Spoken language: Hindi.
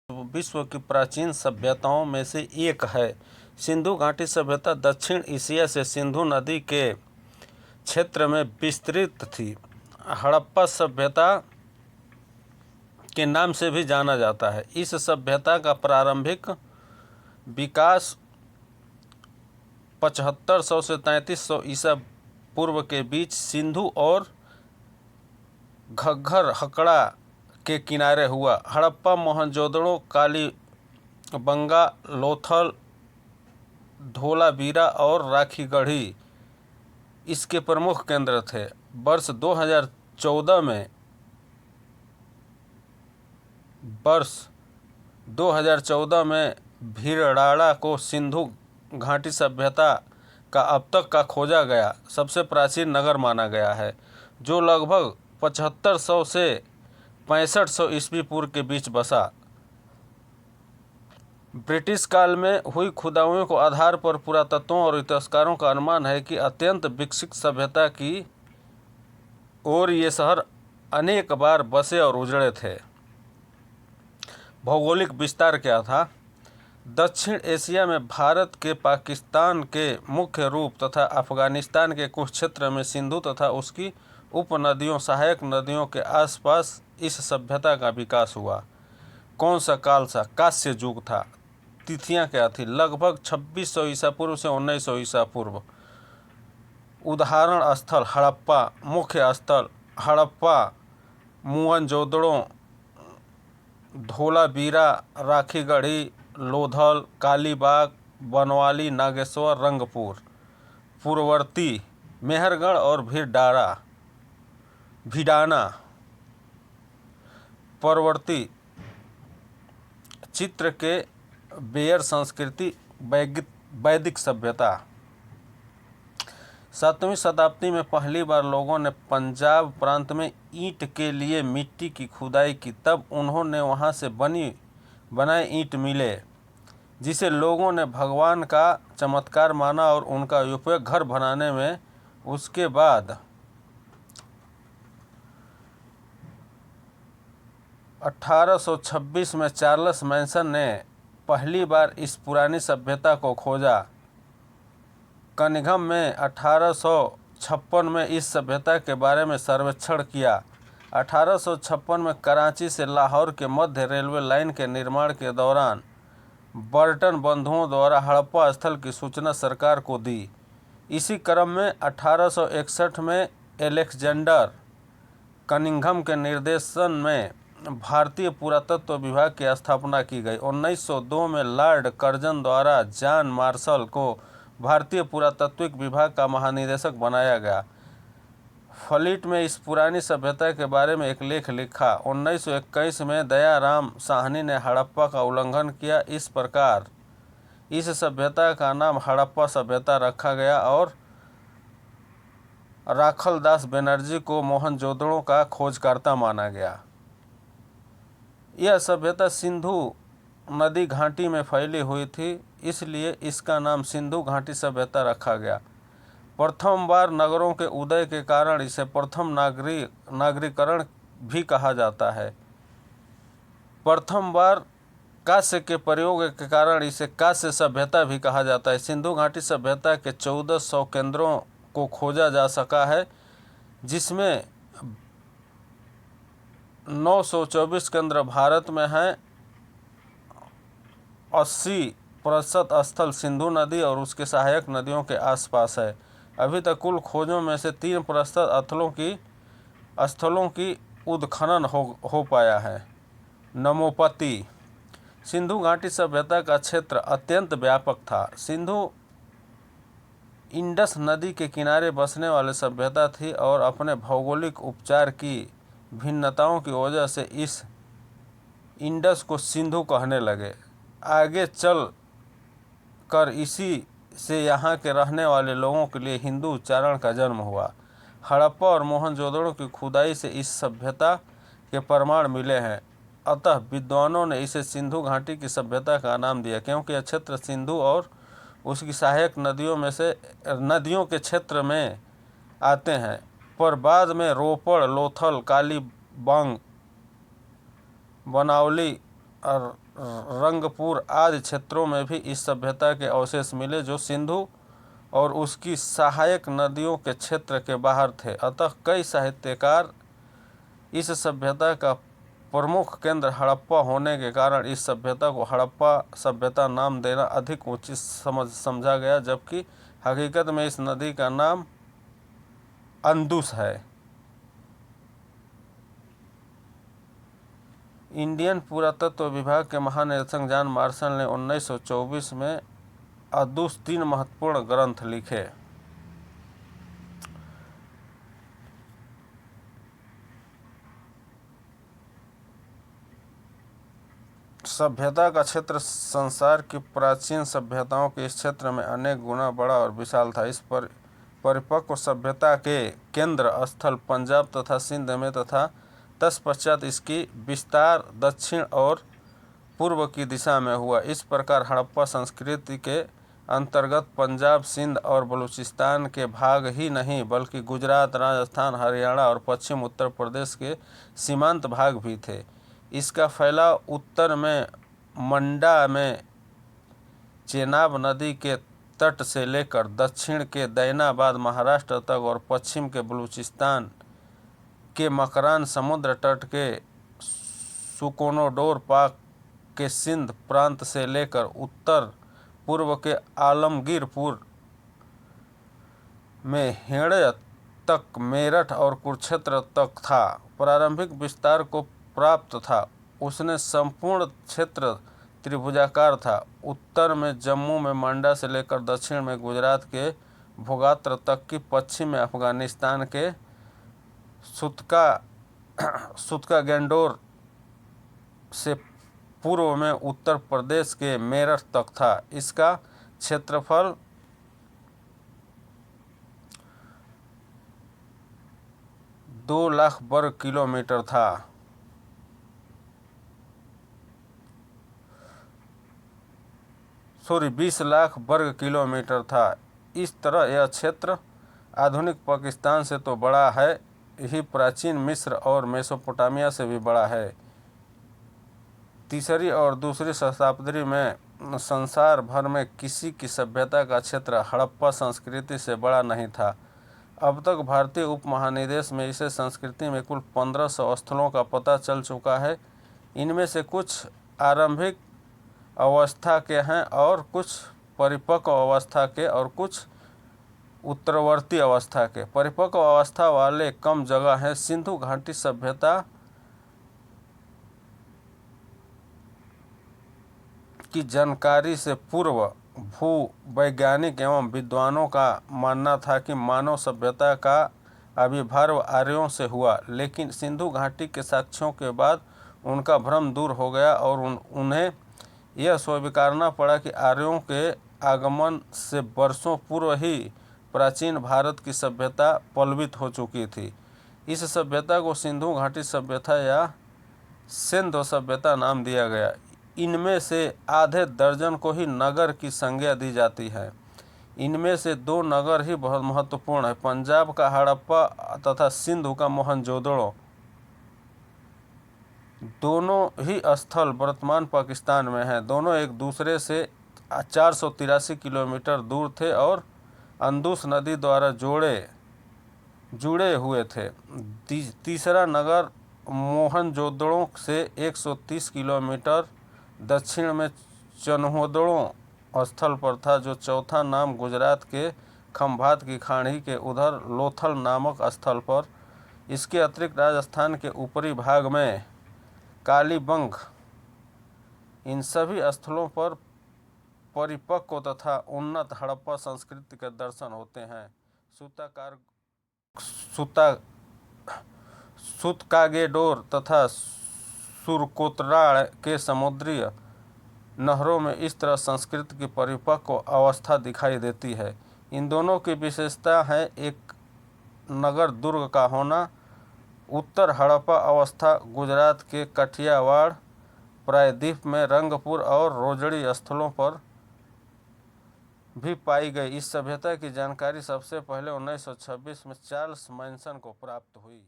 विश्व की प्राचीन सभ्यताओं में से एक है। सिंधु घाटी सभ्यता दक्षिण एशिया से सिंधु नदी के क्षेत्र में विस्तृत थी। हड़प्पा सभ्यता के नाम से भी जाना जाता है। इस सभ्यता का प्रारंभिक विकास 7500 से 3300 ईसा पूर्व के बीच सिंधु और घग्गर हकड़ा के किनारे हुआ। हड़प्पा मोहनजोदड़ो, कालीबंगा, लोथल, धोलावीरा और राखीगढ़ी इसके प्रमुख केंद्र थे। वर्ष 2014 में भीलवाड़ा को सिंधु घाटी सभ्यता का अब तक का खोजा गया सबसे प्राचीन नगर माना गया है, जो लगभग 7500 से 6500 ईस्वी पूर्व के बीच बसा। ब्रिटिश काल में हुई खुदाइयों के आधार पर पुरातत्वों और इतिहासकारों का अनुमान है कि अत्यंत विकसित सभ्यता की ओर ये शहर अनेक बार बसे और उजड़े थे। भौगोलिक विस्तार क्या था? दक्षिण एशिया में भारत के, पाकिस्तान के मुख्य रूप तथा अफगानिस्तान के कुछ क्षेत्र में सिंधु तथा उसकी उपनदियों, सहायक नदियों के आसपास इस सभ्यता का विकास हुआ। कौन सा काल था? कांस्य युग था। तिथियां क्या थी? लगभग 2600 ईसा पूर्व से 1900 ईसा पूर्व। उदाहरण स्थल हड़प्पा, मुख्य स्थल हड़प्पा, मोहनजोदड़ो, धोलावीरा, राखीगढ़ी, लोथल, कालीबाग, बनवाली, नागेश्वर, रंगपुर। पूर्ववर्ती मेहरगढ़ और भिडाना। परवर्ती चित्र के बेयर संस्कृति, वैदिक सभ्यता। 7वीं शताब्दी में पहली बार लोगों ने पंजाब प्रांत में ईंट के लिए मिट्टी की खुदाई की। तब उन्होंने वहां से बनाए ईंट मिले, जिसे लोगों ने भगवान का चमत्कार माना और उनका उपयोग घर बनाने में। उसके बाद 1826 में चार्ल्स मैसन ने पहली बार इस पुरानी सभ्यता को खोजा। कनिंघम में 1856 में इस सभ्यता के बारे में सर्वेक्षण किया। 1856 में कराची से लाहौर के मध्य रेलवे लाइन के निर्माण के दौरान बर्टन बंधुओं द्वारा हड़प्पा स्थल की सूचना सरकार को दी। इसी क्रम में 1861 में एलेक्जेंडर कनिंघम के निर्देशन में भारतीय पुरातत्व विभाग की स्थापना की गई। 1902 में लॉर्ड कर्जन द्वारा जॉन मार्शल को भारतीय पुरातात्विक विभाग का महानिदेशक बनाया गया। फलीट में इस पुरानी सभ्यता के बारे में एक लेख लिखा। 1921 में दयाराम साहनी ने हड़प्पा का उल्लंघन किया। इस प्रकार इस सभ्यता का नाम हड़प्पा सभ्यता रखा गया और राखलदास बनर्जी को मोहनजोदड़ो का खोजकर्ता माना गया। यह सभ्यता सिंधु नदी घाटी में फैली हुई थी, इसलिए इसका नाम सिंधु घाटी सभ्यता रखा गया। प्रथम बार नगरों के उदय के कारण इसे प्रथम नागरीकरण भी कहा जाता है। प्रथम बार कांस्य के प्रयोग के कारण इसे कांस्य सभ्यता भी कहा जाता है। सिंधु घाटी सभ्यता के 1400 केंद्रों को खोजा जा सका है, जिसमें 924 केंद्र भारत में हैं। 80% स्थल सिंधु नदी और उसके सहायक नदियों के आसपास है। अभी तक कुल खोजों में से 3% स्थलों की उत्खनन हो पाया है। नमोपति सिंधु घाटी सभ्यता का क्षेत्र अत्यंत व्यापक था। सिंधु इंडस नदी के किनारे बसने वाली सभ्यता थी और अपने भौगोलिक उपचार की भिन्नताओं की वजह से इस इंडस को सिंधु कहने लगे। आगे चल कर इसी से यहाँ के रहने वाले लोगों के लिए हिंदू उच्चारण का जन्म हुआ। हड़प्पा और मोहनजोदड़ो की खुदाई से इस सभ्यता के प्रमाण मिले हैं, अतः विद्वानों ने इसे सिंधु घाटी की सभ्यता का नाम दिया, क्योंकि यह क्षेत्र सिंधु और उसकी सहायक नदियों के क्षेत्र में आते हैं। पर बाद में रोपड़, लोथल, कालीबांग, बनावली, रंगपुर आदि क्षेत्रों में भी इस सभ्यता के अवशेष मिले, जो सिंधु और उसकी सहायक नदियों के क्षेत्र के बाहर थे। अतः कई साहित्यकार इस सभ्यता का प्रमुख केंद्र हड़प्पा होने के कारण इस सभ्यता को हड़प्पा सभ्यता नाम देना अधिक उचित समझा गया, जबकि हकीकत में इस नदी का नाम अंदुस है। इंडियन पुरातत्व विभाग के महानिदेशक जॉन मार्शल ने 1924 में अंदुस 3 महत्वपूर्ण ग्रंथ लिखे। सभ्यता का क्षेत्र संसार की प्राचीन सभ्यताओं के इस क्षेत्र में अनेक गुना बड़ा और विशाल था। इस परिपक्व सभ्यता के केंद्र स्थल पंजाब तथा सिंध में तथा तत्पश्चात इसकी विस्तार दक्षिण और पूर्व की दिशा में हुआ। इस प्रकार हड़प्पा संस्कृति के अंतर्गत पंजाब, सिंध और बलूचिस्तान के भाग ही नहीं बल्कि गुजरात, राजस्थान, हरियाणा और पश्चिम उत्तर प्रदेश के सीमांत भाग भी थे। इसका फैलाव उत्तर में मंडा में चेनाब नदी के तट से लेकर दक्षिण के दैनाबाद महाराष्ट्र तक और पश्चिम के बलूचिस्तान के मकरान समुद्र तट के सुकोनोडोर पाक के सिंध प्रांत से लेकर उत्तर पूर्व के आलमगीरपुर में हेड़े तक मेरठ और कुरुक्षेत्र तक था। प्रारंभिक विस्तार को प्राप्त था। उसने संपूर्ण क्षेत्र त्रिभुजाकार था। उत्तर में जम्मू में मंडा से लेकर दक्षिण में गुजरात के भोगात्र तक की, पश्चिम में अफगानिस्तान के सुतका गेंडोर से पूर्व में उत्तर प्रदेश के मेरठ तक था। इसका क्षेत्रफल 2 लाख वर्ग किलोमीटर था। सॉरी 20 लाख वर्ग किलोमीटर था। इस तरह यह क्षेत्र आधुनिक पाकिस्तान से तो बड़ा है ही, प्राचीन मिस्र और मेसोपोटामिया से भी बड़ा है। तीसरी और दूसरी शताब्दी में संसार भर में किसी की सभ्यता का क्षेत्र हड़प्पा संस्कृति से बड़ा नहीं था। अब तक भारतीय उपमहाद्वीप में इस संस्कृति में कुल 1500 स्थलों का पता चल चुका है। इनमें से कुछ आरंभिक अवस्था के हैं और कुछ परिपक्व अवस्था के और कुछ उत्तरवर्ती अवस्था के। परिपक्व अवस्था वाले कम जगह हैं। सिंधु घाटी सभ्यता की जानकारी से पूर्व भूवैज्ञानिक एवं विद्वानों का मानना था कि मानव सभ्यता का आविर्भाव आर्यों से हुआ, लेकिन सिंधु घाटी के साक्ष्यों के बाद उनका भ्रम दूर हो गया और उन्हें यह स्वीकारना पड़ा कि आर्यों के आगमन से वर्षों पूर्व ही प्राचीन भारत की सभ्यता पल्वित हो चुकी थी। इस सभ्यता को सिंधु घाटी सभ्यता या सिंधु सभ्यता नाम दिया गया। इनमें से आधे दर्जन को ही नगर की संज्ञा दी जाती है। इनमें से 2 नगर ही बहुत महत्वपूर्ण है, पंजाब का हड़प्पा तथा सिंधु का मोहनजोदड़ो। दोनों ही स्थल वर्तमान पाकिस्तान में हैं। दोनों एक दूसरे से 483 किलोमीटर दूर थे और अंदुस नदी द्वारा जुड़े हुए थे। तीसरा नगर मोहनजोदड़ो से 130 किलोमीटर दक्षिण में चन्होदड़ो स्थल पर था, जो चौथा नाम गुजरात के खंभात की खाड़ी के उधर लोथल नामक स्थल पर। इसके अतिरिक्त राजस्थान के ऊपरी भाग में कालीबंग। इन सभी स्थलों पर परिपक्व तथा उन्नत हड़प्पा संस्कृति के दर्शन होते हैं। सुतकागेडोर तथा सुरकोतराड़ के समुद्री नहरों में इस तरह संस्कृति की परिपक्व अवस्था दिखाई देती है। इन दोनों की विशेषता है एक नगर दुर्ग का होना। उत्तर हड़प्पा अवस्था गुजरात के काठियावाड़, प्रायद्वीप में रंगपुर और रोजड़ी स्थलों पर भी पाई गई। इस सभ्यता की जानकारी सबसे पहले 1926 में चार्ल्स मैनसन को प्राप्त हुई।